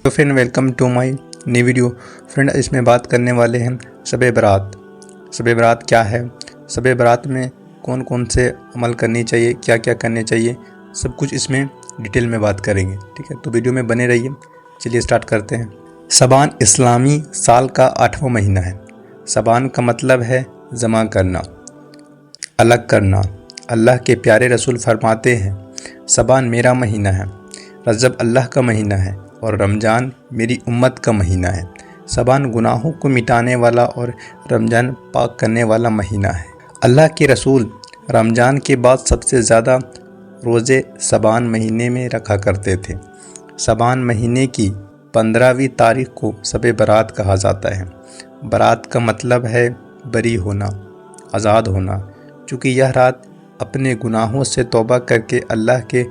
तो friend welcome to my new video. Friend इसमें बात करने वाले हैं शब बारात। शब बारात क्या है, शब बारात में कौन कौन से अमल करनी चाहिए, क्या क्या करने चाहिए, सब कुछ इसमें डिटेल में बात करेंगे। ठीक है, तो वीडियो में बने रहिए। चलिए स्टार्ट करते हैं। शबान इस्लामी साल का 8वां महीना है। शबान का मतलब है जमा करना, अलग करना। अल्लाह के प्यारे रसूल फरमाते हैं, शबान मेरा महीना है, रजब अल्लाह का महीना है और रमज़ान मेरी उम्मत का महीना है। शबान गुनाहों को मिटाने वाला और रमज़ान पाक करने वाला महीना है। अल्लाह के रसूल रमज़ान के बाद सबसे ज़्यादा रोज़े शबान महीने में रखा करते थे। शबान महीने की 15वीं तारीख को शब बारात कहा जाता है। बारात का मतलब है बरी होना, आज़ाद होना। चूँकि यह रात अपने गुनाहों से तौबा करके अल्लाह के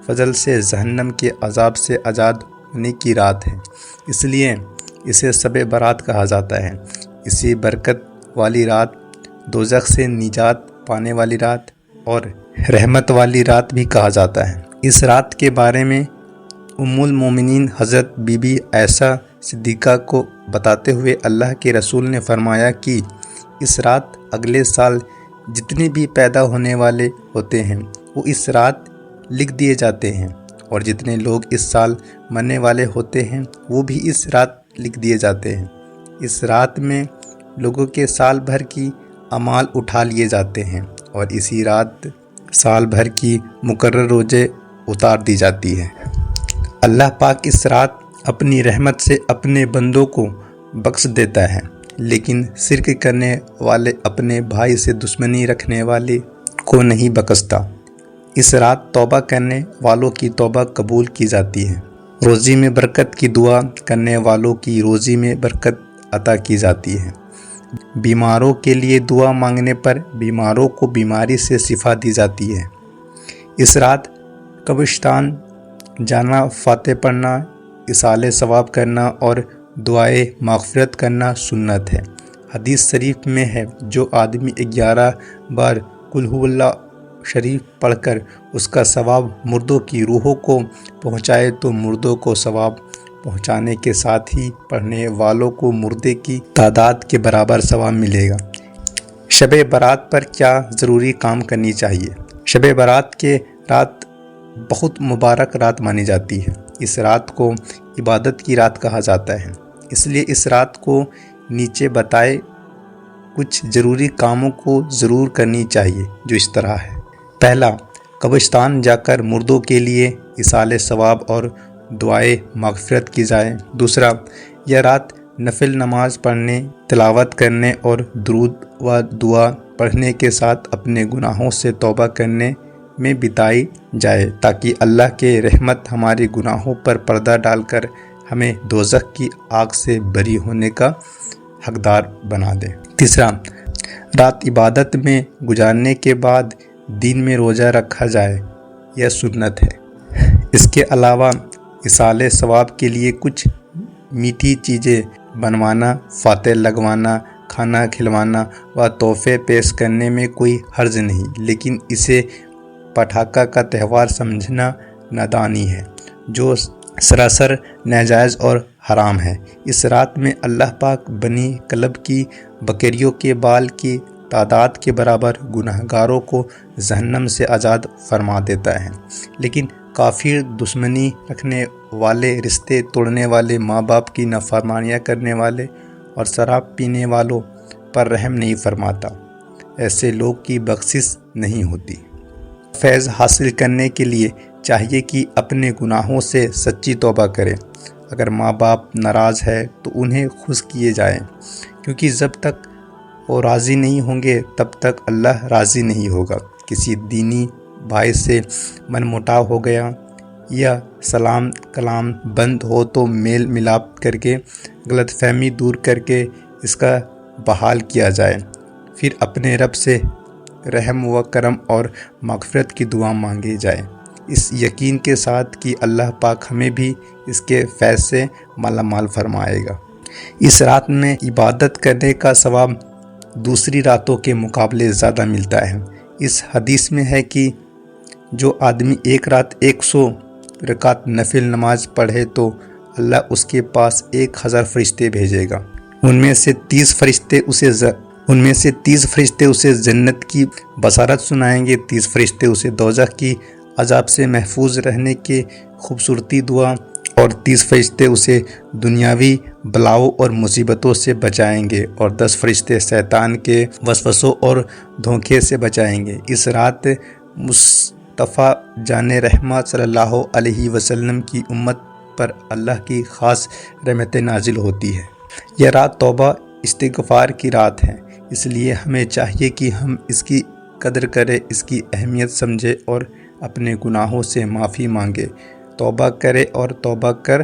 फजल से जहन्नम के अजाब से आज़ाद होने की रात है, इसलिए इसे शब बारात कहा जाता है। इसी बरकत वाली रात दोज़ख से निजात पाने वाली रात और रहमत वाली रात भी कहा जाता है। इस रात के बारे में उम्मुल मोमिनीन हज़रत बीबी आयशा सिद्दीक़ा को बताते हुए अल्लाह के रसूल ने फरमाया कि इस रात अगले साल जितने भी पैदा होने वाले होते हैं वो इस रात लिख दिए जाते हैं, और जितने लोग इस साल मरने वाले होते हैं वो भी इस रात लिख दिए जाते हैं। इस रात में लोगों के साल भर की अमाल उठा लिए जाते हैं और इसी रात साल भर की मुकर्रर रोज़े उतार दी जाती है। अल्लाह पाक इस रात अपनी रहमत से अपने बंदों को बख्श देता है, लेकिन शिर्क करने वाले, अपने भाई से दुश्मनी रखने वाले को नहीं बख्शता। इस रात तौबा करने वालों की तौबा कबूल की जाती है। रोज़ी में बरकत की दुआ करने वालों की रोज़ी में बरकत अता की जाती है। बीमारों के लिए दुआ मांगने पर बीमारों को बीमारी से शिफा दी जाती है। इस रात कब्रिस्तान जाना, फातिहा पढ़ना, इसाले सवाब करना और दुआए माग़फ़िरत करना सुन्नत है। हदीस शरीफ में है, जो आदमी 11 बार कुल हुवल्लाह शरीफ पढ़कर उसका सवाब मुर्दों की रूहों को पहुँचाए तो मुर्दों को सवाब पहुँचाने के साथ ही पढ़ने वालों को मुर्दे की तादाद के बराबर सवाब मिलेगा। शब बारात पर क्या ज़रूरी काम करनी चाहिए। शब बारात के रात बहुत मुबारक रात मानी जाती है। इस रात को इबादत की रात कहा जाता है, इसलिए इस रात को नीचे बताए कुछ ज़रूरी कामों को ज़रूर करनी चाहिए, जो इस तरह है। पहला, कब्रिस्तान जाकर मुर्दों के लिए इसाले सवाब और दुआए माग़फ़िरत की जाए। दूसरा, यह रात नफिल नमाज पढ़ने, तिलावत करने और दुरूद व दुआ पढ़ने के साथ अपने गुनाहों से तौबा करने में बिताई जाए, ताकि अल्लाह के रहमत हमारे गुनाहों पर पर्दा डालकर हमें दोज़ख की आग से बरी होने का हकदार बना दे। तीसरा, रात इबादत में गुजारने के बाद दिन में रोज़ा रखा जाए, यह सुन्नत है। इसके अलावा इसाले सवाब के लिए कुछ मीठी चीज़ें बनवाना, फातिहा लगवाना, खाना खिलवाना व तोहफे पेश करने में कोई हर्ज नहीं, लेकिन इसे पटाखा का त्यौहार समझना नादानी है, जो सरासर नाजायज़ और हराम है। इस रात में अल्लाह पाक बनी कलब की बकरियों के बाल की तादाद के बराबर गुनहगारों को जहन्नम से आज़ाद फरमा देता है, लेकिन काफिर, दुश्मनी रखने वाले, रिश्ते तोड़ने वाले, माँ बाप की नाफरमानियाँ करने वाले और शराब पीने वालों पर रहम नहीं फरमाता। ऐसे लोग की बख्शिश नहीं होती। फैज़ हासिल करने के लिए चाहिए कि अपने गुनाहों से सच्ची तौबा करें। अगर माँ बाप नाराज़ है तो उन्हें खुश किए जाएं, क्योंकि जब तक वो राज़ी नहीं होंगे तब तक अल्लाह राज़ी नहीं होगा। किसी दीनी भाई से मनमुटाव हो गया या सलाम कलाम बंद हो तो मेल मिलाप करके गलतफहमी दूर करके इसका बहाल किया जाए। फिर अपने रब से रहम व करम और माग़फ़िरत की दुआ मांगी जाए, इस यकीन के साथ कि अल्लाह पाक हमें भी इसके फैज़ से माला माल फरमाएगा। इस रात में इबादत करने का सवाब दूसरी रातों के मुकाबले ज़्यादा मिलता है। इस हदीस में है कि जो आदमी एक रात 100 रकात नफिल नमाज पढ़े तो اللہ اس کے پاس 1000 فرشتے بھیجے گا۔ ان میں سے 30 فرشتے اسے جنت کی بشارت سنائیں گے، 30 فرشتے اسے دوزخ کی عذاب سے محفوظ رہنے کی خوبصورتی دعا، اور 30 فرشتے اسے دنیاوی بلاؤں اور مصیبتوں سے بچائیں گے، اور 10 فرشتے شیطان کے وسوسوں اور دھوکے سے بچائیں گے۔ اس رات مصطفیٰ جان رحمت صلی اللہ علیہ وسلم کی امت پر اللہ کی خاص رحمتیں نازل ہوتی ہے۔ یہ رات توبہ استغفار کی رات ہے، اس لیے ہمیں چاہیے کہ ہم اس کی قدر کریں، اس کی اہمیت سمجھیں اور اپنے گناہوں سے معافی مانگیں۔ توبہ کرے اور توبہ کر